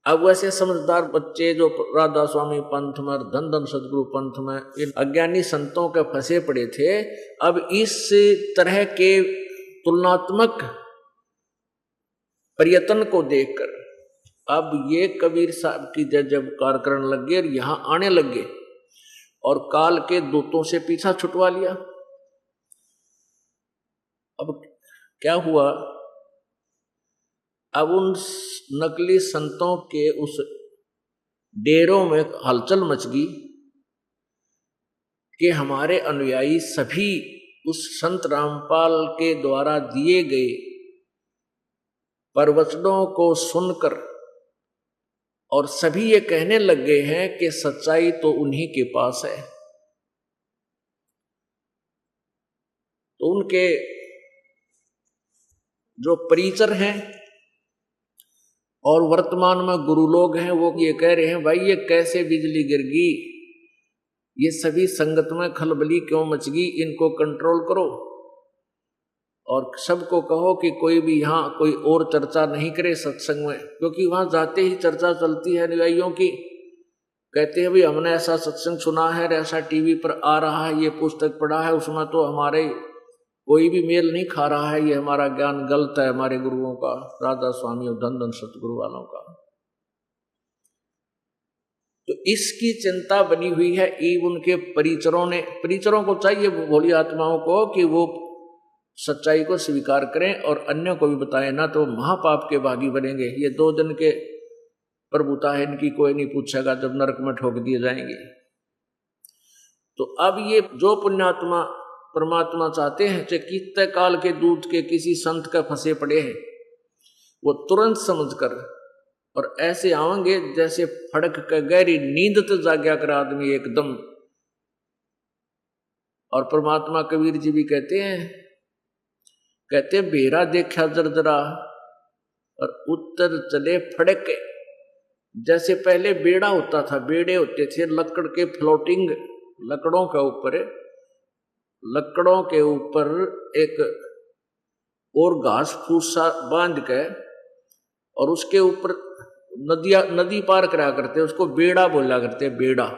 अब वैसे समझदार बच्चे जो राधा स्वामी पंथ में, धन धन सतगुरु पंथ में इन अज्ञानी संतों के फंसे पड़े थे, अब इस तरह के तुलनात्मक प्रयत्न को देखकर अब ये कबीर साहब की जयजयकार करने लग गए और यहां आने लग गए और काल के दूतों से पीछा छुटवा लिया। अब क्या हुआ? अब उन नकली संतों के उस डेरों में हलचल मच गई कि हमारे अनुयायी सभी उस संत रामपाल के द्वारा दिए गए प्रवचनों को सुनकर और सभी ये कहने लग गए हैं कि सच्चाई तो उन्हीं के पास है। तो उनके जो परिचर हैं और वर्तमान में गुरु लोग हैं, वो ये कह रहे हैं, भाई ये कैसे बिजली गिर गई, ये सभी संगत में खलबली क्यों मच गई, इनको कंट्रोल करो और सबको कहो कि कोई भी यहाँ कोई और चर्चा नहीं करे सत्संग में, क्योंकि वहां जाते ही चर्चा चलती है अनुयायियों की। कहते हैं भाई हमने ऐसा सत्संग सुना है, ऐसा टीवी पर आ रहा है, ये पुस्तक पढ़ा है, उसमें तो हमारे कोई भी मेल नहीं खा रहा है, ये हमारा ज्ञान गलत है, हमारे गुरुओं का, राधा स्वामी और धन धन सतगुरु वालों का। तो इसकी चिंता बनी हुई है। उनके परिचरों को चाहिए, भोली आत्माओं को, कि वो सच्चाई को स्वीकार करें और अन्यों को भी बताएं, ना तो महापाप के भागी बनेंगे। ये 2 दिन के प्रभुता है इनकी कोई नहीं पूछेगा जब नरक में ठोक दिए जाएंगे। तो अब ये जो पुण्यात्मा परमात्मा चाहते हैं, चाहे कितने काल के दूध के किसी संत के फंसे पड़े हैं, वो तुरंत समझकर और ऐसे आवेंगे जैसे फड़क के गहरी नींद तो जाग्या कर आदमी एकदम। और परमात्मा कबीर जी भी कहते हैं बेरा देखा जरजरा और उत्तर चले फड़के। जैसे पहले बेड़ा होता था, बेड़े होते थे लकड़ के फ्लोटिंग, लकड़ों के ऊपर एक और घास फूसा बांध के और उसके ऊपर नदी पार करा करते, उसको बेड़ा बोला करते, बेड़ा।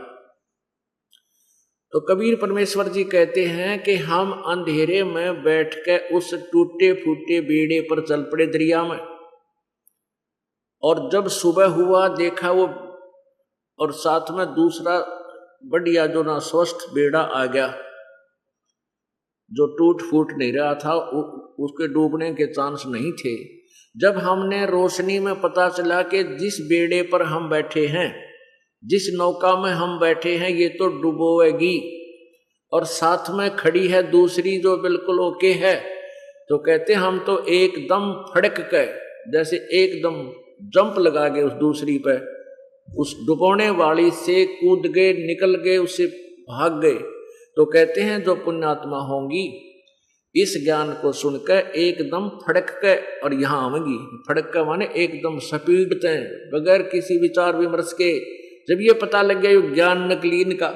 तो कबीर परमेश्वर जी कहते हैं कि हम अंधेरे में बैठ के उस टूटे फूटे बेड़े पर चल पड़े दरिया में, और जब सुबह हुआ देखा वो, और साथ में दूसरा बढ़िया जो ना स्वस्थ बेड़ा आ गया, जो टूट फूट नहीं रहा था, उसके डूबने के चांस नहीं थे। जब हमने रोशनी में पता चला कि जिस बेड़े पर हम बैठे हैं, जिस नौका में हम बैठे हैं, ये तो डुबोएगी, और साथ में खड़ी है दूसरी जो बिल्कुल ओके है, तो कहते हम तो एकदम फड़क के जैसे एकदम जंप लगा गए उस दूसरी पे, उस डुबोने वाली से कूद गए, निकल गए, उससे भाग गए। तो कहते हैं जो पुण्यात्मा होंगी इस ज्ञान को सुनकर एकदम फड़क के और यहाँ आवेंगी। फड़क का माने एकदम सपीडते बगैर किसी विचार विमर्श के। जब ये पता लग गया ये ज्ञान नकली इनका,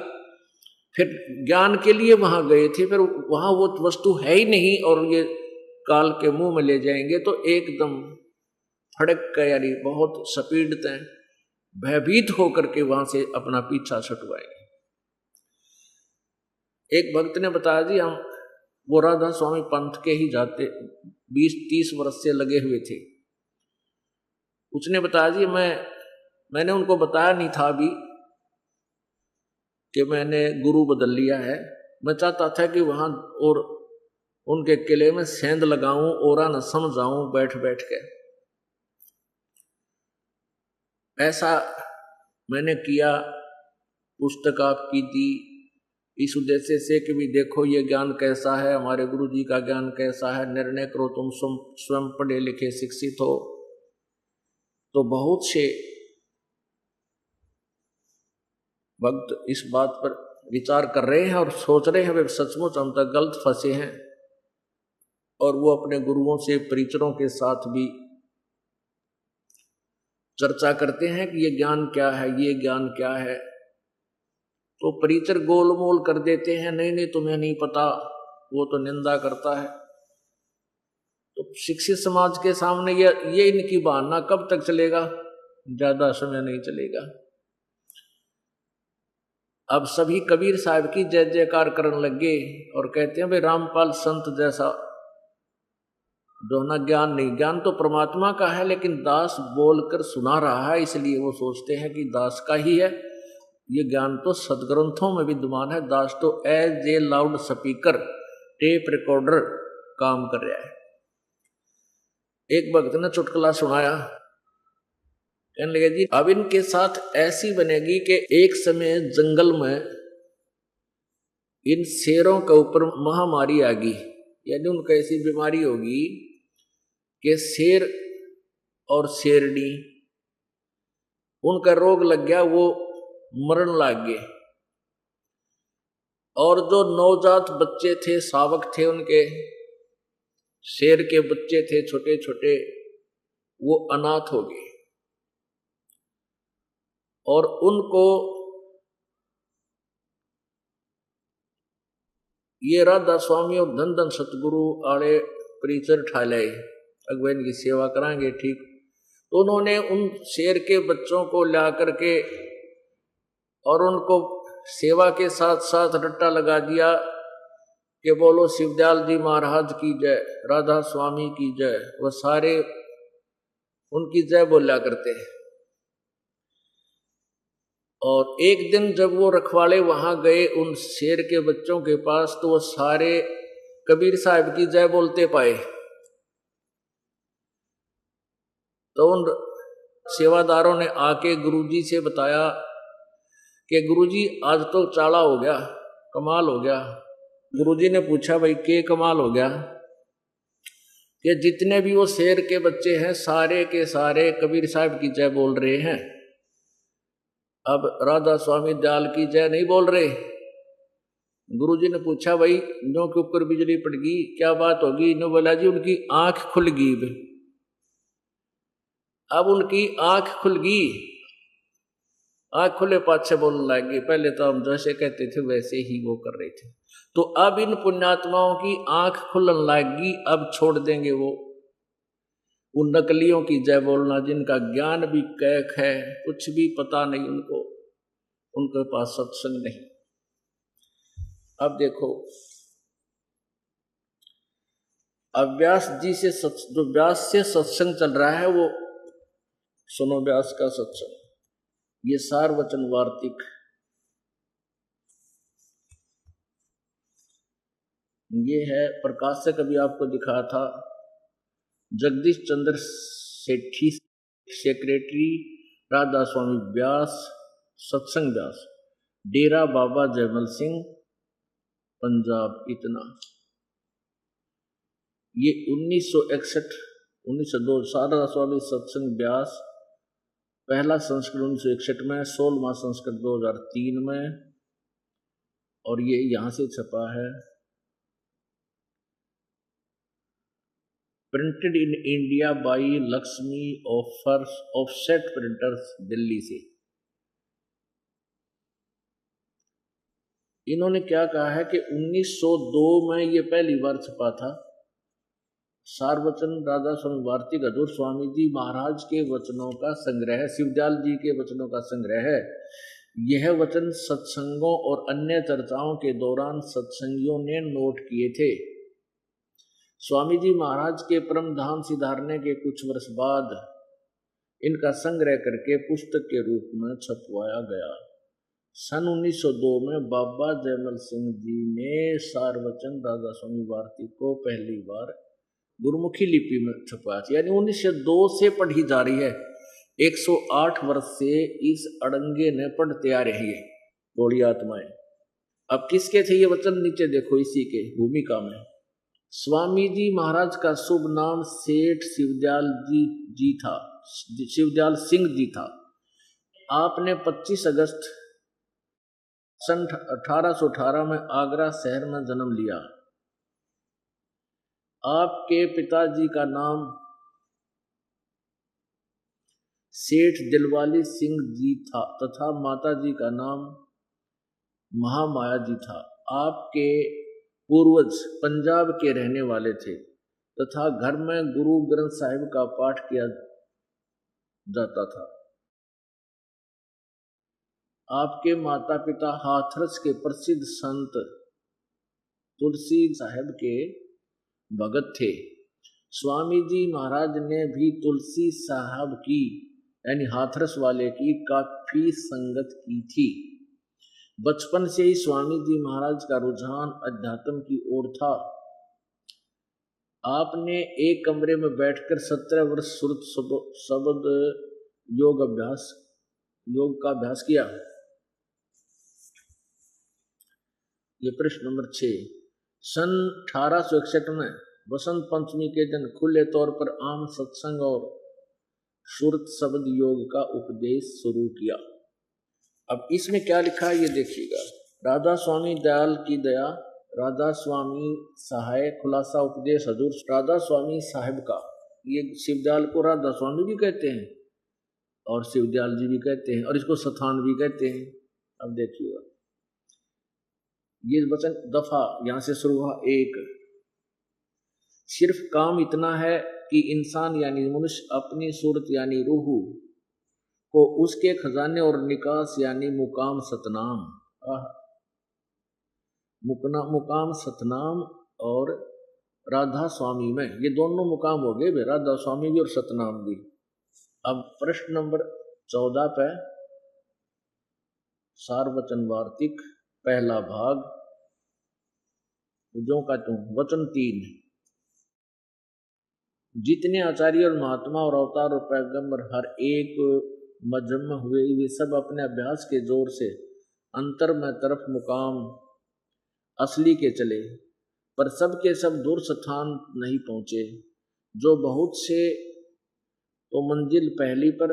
फिर ज्ञान के लिए वहां गए थे, फिर वहां वो वस्तु है ही नहीं और ये काल के मुंह में ले जाएंगे, तो एकदम फड़क के यानी बहुत सपीडते भयभीत होकर के वहां से अपना पीछा छुटवाएंगे। एक भक्त ने बताया जी हम वो राधा स्वामी पंथ के ही जाते 20-30 वर्ष से लगे हुए थे। उसने बताया जी मैंने उनको बताया नहीं था अभी कि मैंने गुरु बदल लिया है। मैं चाहता था कि वहां और उनके किले में सेंध लगाऊं और न समझाऊं बैठ बैठ के। ऐसा मैंने किया, पुस्तक आपकी दी इस उद्देश्य से कि भी देखो ये ज्ञान कैसा है, हमारे गुरु जी का ज्ञान कैसा है, निर्णय करो, तुम स्वयं पढ़े लिखे शिक्षित हो। तो बहुत से भक्त इस बात पर विचार कर रहे हैं और सोच रहे हैं वे सचमुच हम तक गलत फंसे हैं, और वो अपने गुरुओं से परिचरों के साथ भी चर्चा करते हैं कि ये ज्ञान क्या है, ये ज्ञान क्या है। तो परिचर गोलमोल कर देते हैं, नहीं नहीं तुम्हें नहीं पता, वो तो निंदा करता है। तो शिक्षित समाज के सामने ये इनकी बहाना कब तक चलेगा? ज्यादा समय नहीं चलेगा। अब सभी कबीर साहब की जय जयकार करने लगे और कहते हैं भाई रामपाल संत जैसा जो ना ज्ञान नहीं, ज्ञान तो परमात्मा का है, लेकिन दास बोलकर सुना रहा है, इसलिए वो सोचते हैं कि दास का ही है। ये ज्ञान तो सदग्रंथों में विद्यमान है, दास तो as a loud speaker tape recorder काम कर रहा है। एक भक्त ने चुटकुला सुनाया, कहने लगे जी अब इनके साथ ऐसी बनेगी कि एक समय जंगल में इन शेरों के ऊपर महामारी आ गई, यानी उनको ऐसी बीमारी होगी कि शेर और शेरनी उनका रोग लग गया, वो मरण लग गए। और जो नवजात बच्चे थे, शावक थे उनके, शेर के बच्चे थे छोटे छोटे, वो अनाथ हो गए। और उनको ये राधा स्वामी और धन धन सतगुरु आड़े परिचर ठा लाए, अगवेन की सेवा कराएंगे ठीक। तो उन्होंने उन शेर के बच्चों को ला करके और उनको सेवा के साथ साथ रट्टा लगा दिया कि बोलो शिवदयाल जी महाराज की जय, राधा स्वामी की जय। वह सारे उनकी जय बोला करते हैं। और एक दिन जब वो रखवाले वहां गए उन शेर के बच्चों के पास, तो वो सारे कबीर साहब की जय बोलते पाए। तो उन सेवादारों ने आके गुरुजी से बताया कि गुरुजी आज तो चाला हो गया, कमाल हो गया। गुरुजी ने पूछा भाई के कमाल हो गया? कि जितने भी वो शेर के बच्चे हैं सारे के सारे कबीर साहब की जय बोल रहे हैं, अब राधा स्वामी दयाल की जय नहीं बोल रहे। गुरुजी ने पूछा भाई नो के ऊपर बिजली पड़ गई, क्या बात होगी? नो बोला जी उनकी आंख खुल गई। अब उनकी आंख खुल गई, आंख खुले पाछे बोलने लगे, पहले तो हम जैसे कहते थे वैसे ही वो कर रहे थे। तो अब इन पुण्यात्माओं की आंख खुलने लगी, अब छोड़ देंगे वो उन नकलियों की जय बोलना जिनका ज्ञान भी कैक है, कुछ भी पता नहीं उनको, उनके पास सत्संग नहीं। अब देखो अब व्यास जी से जो व्यास से सत्संग चल रहा है वो सुनो, व्यास का सत्संग। ये सार वचन वार्तिक, ये है प्रकाशक अभी आपको दिखाया था, जगदीश चंद्र सेठी सेक्रेटरी राधा स्वामी व्यास, सत्संग व्यास, डेरा बाबा जयमल सिंह, पंजाब। इतना ये 1961 1902 राधा स्वामी सत्संग व्यास, पहला संस्करण 1961 में, 16वां संस्करण 2003 में, और ये यहां से छपा है, printed in India by Lakshmi offset printers, Delhi से। इन्होंने क्या कहा है कि 1902 में ये पहली बार छपा था। सारवचन राधा स्वामी वार्तिक हजूर स्वामी जी महाराज के वचनों का संग्रह, शिवदयाल जी के वचनों का संग्रह है। यह वचन सत्संगों और अन्य चर्चाओं के दौरान सत्संगियों ने नोट किए थे। स्वामी जी महाराज के परम धाम सिधारने के कुछ वर्ष बाद इनका संग्रह करके पुस्तक के रूप में छपवाया गया। सन 1902 में बाबा जयमल सिंह जी ने सारवचन राधा स्वामी वार्तिक को पहली बार गुरुमुखी लिपि में छपवाया था, यानी 1902 से पढ़ी जा रही है। 108 वर्ष से इस अड़ंगे ने पढ़ते आ रही है बड़ी आत्माएं। अब किसके थे ये वचन? नीचे देखो इसी के भूमिका में। स्वामी जी महाराज का शुभ नाम सेठ शिवदयाल जी था, शिवदयाल सिंह जी था। आपने 25 अगस्त सन 1818 में आगरा शहर में जन्म लिया। आपके पिताजी का नाम सेठ दिलवाली सिंह जी था तथा माताजी का नाम महामाया जी था। आपके पूर्वज पंजाब के रहने वाले थे तथा घर में गुरु ग्रंथ साहिब का पाठ किया जाता था। आपके माता पिता हाथरस के प्रसिद्ध संत तुलसी साहिब के भगत थे। स्वामी जी महाराज ने भी तुलसी साहब की यानी हाथरस वाले की काफी संगत की थी। बचपन से ही स्वामी जी महाराज का रुझान अध्यात्म की ओर था। आपने एक कमरे में बैठकर 17 वर्ष श्रुत शब्द योग का अभ्यास किया। ये प्रश्न नंबर 6। सन 1861 में वसंत पंचमी के दिन खुले तौर पर आम सत्संग और श्रुत शब्द योग का उपदेश शुरू किया। अब इसमें क्या लिखा है ये देखिएगा। राधा स्वामी दयाल की दया, राधा स्वामी सहाय, खुलासा उपदेश हजूर राधा स्वामी साहिब का। ये शिवदयाल को राधा स्वामी भी कहते हैं और शिवदयाल जी भी कहते हैं और इसको सथान भी कहते हैं। अब देखिएगा ये वचन दफा यहां से शुरू हुआ। 1, सिर्फ काम इतना है कि इंसान यानी मनुष्य अपनी सूरत यानी रूह को उसके खजाने और निकास यानी मुकाम सतनाम, मुकाम सतनाम और राधा स्वामी में, ये दोनों मुकाम हो गए भाई, राधा स्वामी भी और सतनाम भी। अब प्रश्न नंबर 14 पे सारवचन वार्तिक पहला भाग, जो का तुम वचन 3। जितने आचार्य और महात्मा और अवतार और पैगंबर हर एक मजहब में हुए, वे सब अपने अभ्यास के जोर से अंतर में तरफ मुकाम असली के चले, पर सब के सब दूर स्थान नहीं पहुँचे। जो बहुत से तो मंजिल पहली पर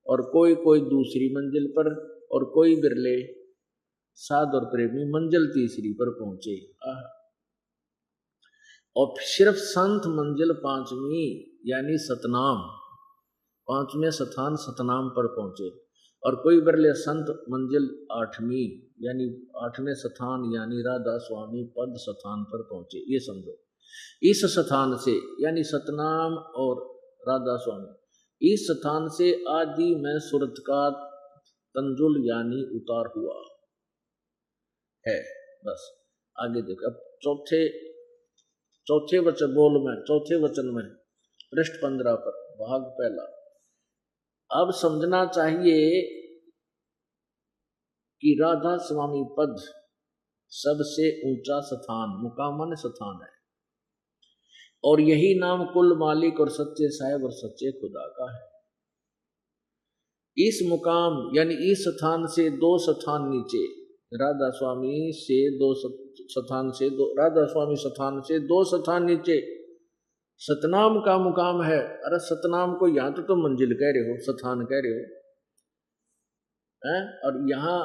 और कोई कोई दूसरी मंजिल पर और कोई बिरले साध और प्रेमी मंजिल तीसरी पर पहुँचे। और सिर्फ संत मंजिल पांचवी यानी सतनाम, पांचवें स्थान सतनाम पर पहुंचे, और कोई बिरले संत मंजिल आठवीं यानी आठवें स्थान यानी राधा स्वामी पद स्थान पर पहुंचे। ये समझो, इस स्थान से यानी सतनाम और राधा स्वामी, इस स्थान से आदि में सूरत का तंजुल यानी उतार हुआ है। बस आगे देखो। अब चौथे वचन चौथे वचन में पृष्ठ 15 पर भाग पहला। अब समझना चाहिए कि राधा स्वामी पद सबसे ऊंचा स्थान, मुकाम माने स्थान है, और यही नाम कुल मालिक और सच्चे साहेब और सच्चे खुदा का है। इस मुकाम यानी इस स्थान से दो स्थान नीचे, राधा स्वामी से दो स्थान से राधा स्वामी स्थान से दो स्थान नीचे सतनाम का मुकाम है। अरे सतनाम को यहाँ तो तुम मंजिल कह रहे हो, स्थान कह रहे हो हैं, और यहाँ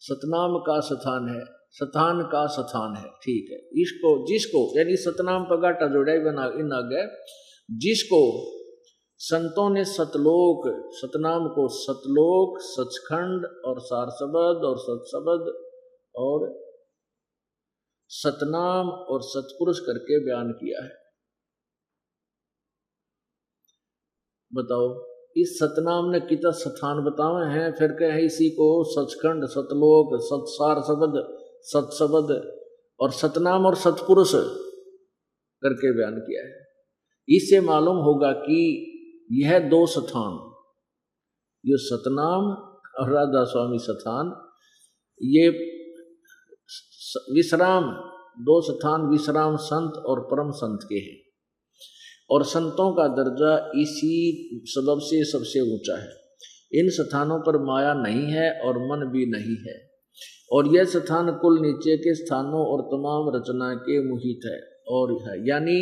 सतनाम का स्थान है, स्थान का स्थान है। ठीक है, इसको जिसको यानी सतनाम पर गाटा जोड़ा बना इन आगे, जिसको संतों ने सतलोक, सतनाम को सतलोक, सचखंड और सारसबद और सतसबद और सतनाम और सतपुरुष करके बयान किया है। बताओ, इस सतनाम ने कितना स्थान बताए हैं, फिर कहे इसी को सचखंड, सतलोक, सतसारसबद, सतसबद और सतनाम और सतपुरुष करके बयान किया है। इससे मालूम होगा कि यह दो स्थान, ये सतनाम और राधा स्वामी स्थान, ये विश्राम, दो स्थान विश्राम संत और परम संत के हैं, और संतों का दर्जा इसी सबब से सबसे ऊंचा है। इन स्थानों पर माया नहीं है और मन भी नहीं है, और यह स्थान कुल नीचे के स्थानों और तमाम रचना के मुहित है और है, यानी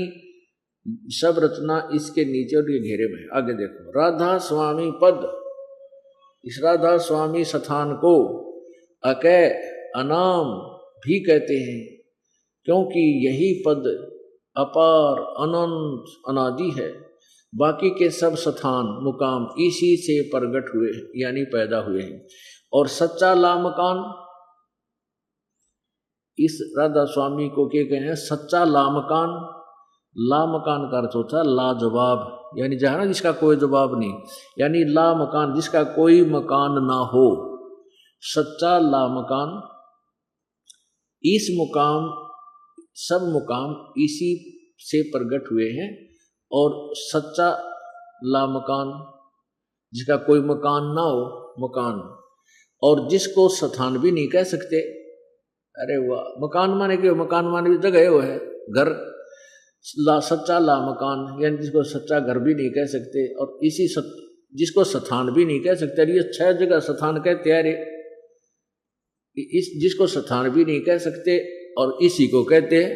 सब रचना इसके नीचे और ये घेरे में। आगे देखो, राधा स्वामी पद, इस राधा स्वामी स्थान को अकै अनाम भी कहते हैं, क्योंकि यही पद अपार अनंत अनादि है। बाकी के सब स्थान मुकाम इसी से प्रगट हुए यानी पैदा हुए हैं, और सच्चा लामकान, इस राधा स्वामी को क्या कहे हैं, सच्चा लामकान। लामकान का अर्थ होता है लाजवाब, यानी जहाँ ना जिसका कोई जवाब नहीं, यानी लामकान जिसका कोई मकान ना हो, सच्चा लामकान। इस मुकाम, सब मुकाम इसी से प्रकट हुए हैं, और सच्चा लामकान जिसका कोई मकान ना हो, मकान, और जिसको स्थान भी नहीं कह सकते। अरे वाह, मकान माने क्यों, मकान माने भी जगह वो है, घर। सच्चा लामकान यानी जिसको सच्चा घर भी नहीं कह सकते, और इसी जिसको स्थान भी नहीं कह सकते। ये 6 जगह स्थान कहते हैं, इस जिसको स्थान भी नहीं कह सकते और इसी को कहते हैं।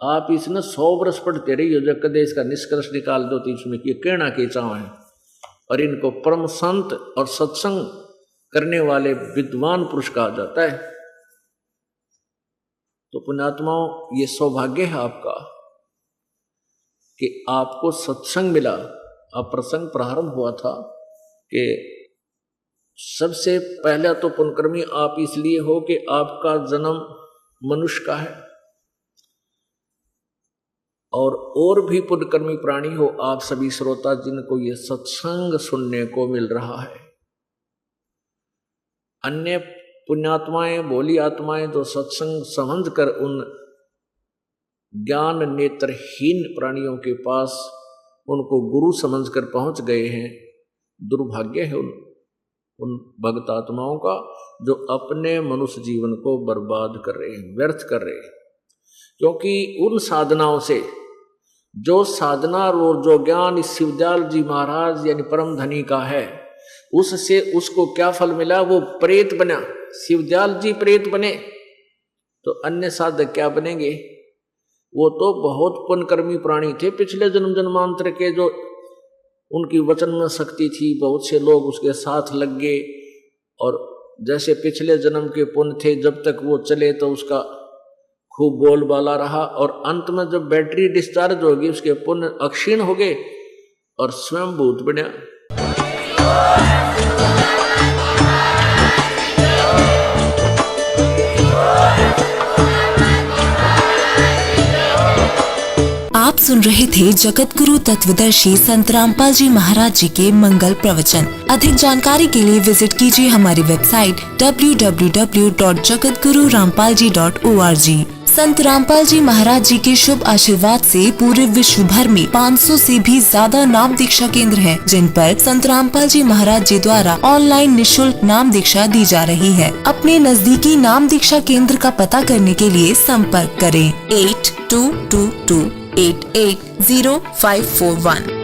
आप इसने 100 वर्ष पढ़ते रहिए, जब कदे इसका निष्कर्ष निकाल दो तो इसमें ये कहना के चाव है, और इनको परम संत और सत्संग करने वाले विद्वान पुरुष कहा जाता है। तो पुण्यात्माओं, ये सौभाग्य है आपका कि आपको सत्संग मिला। अब प्रसंग प्रारंभ हुआ था कि सबसे पहले तो पुण्यकर्मी आप इसलिए हो कि आपका जन्म मनुष्य का है, और भी पुण्यकर्मी प्राणी हो आप सभी श्रोता जिनको ये सत्संग सुनने को मिल रहा है। अन्य पुण्यात्माएं, भोली आत्माएं जो सत्संग समझ कर उन ज्ञान नेत्रहीन प्राणियों के पास उनको गुरु समझकर पहुंच गए हैं, दुर्भाग्य है उन भक्त आत्माओं का जो अपने मनुष्य जीवन को बर्बाद कर रहे हैं, व्यर्थ कर रहे हैं। क्योंकि उन साधनाओं से जो साधना और जो ज्ञान इस शिवदयाल जी महाराज यानी परम धनी का है, उससे उसको क्या फल मिला? वो प्रेत बना। शिवदयाल जी प्रेत बने तो अन्य साधक क्या बनेंगे? वो तो बहुत पुण्यकर्मी प्राणी थे, पिछले जन्म जन्मांतर के, जो उनकी वचन में शक्ति थी, बहुत से लोग उसके साथ लग गए और जैसे पिछले जन्म के पुण्य थे, जब तक वो चले तो उसका खूब बोलबाला रहा और अंत में जब बैटरी डिस्चार्ज होगी उसके पुण्य अक्षीण हो गए और स्वयं भूत बना। आप सुन रहे थे जगत गुरु तत्वदर्शी संत रामपाल जी महाराज जी के मंगल प्रवचन। अधिक जानकारी के लिए विजिट कीजिए हमारी वेबसाइट www.jagatgururampalji.org। संत रामपाल जी महाराज जी के शुभ आशीर्वाद से पूरे विश्व भर में 500 से भी ज्यादा नाम दीक्षा केंद्र हैं, जिन पर संत रामपाल जी महाराज जी द्वारा ऑनलाइन निशुल्क नाम दीक्षा दी जा रही है। अपने नजदीकी नाम दीक्षा केंद्र का पता करने के लिए संपर्क करें 8222880541।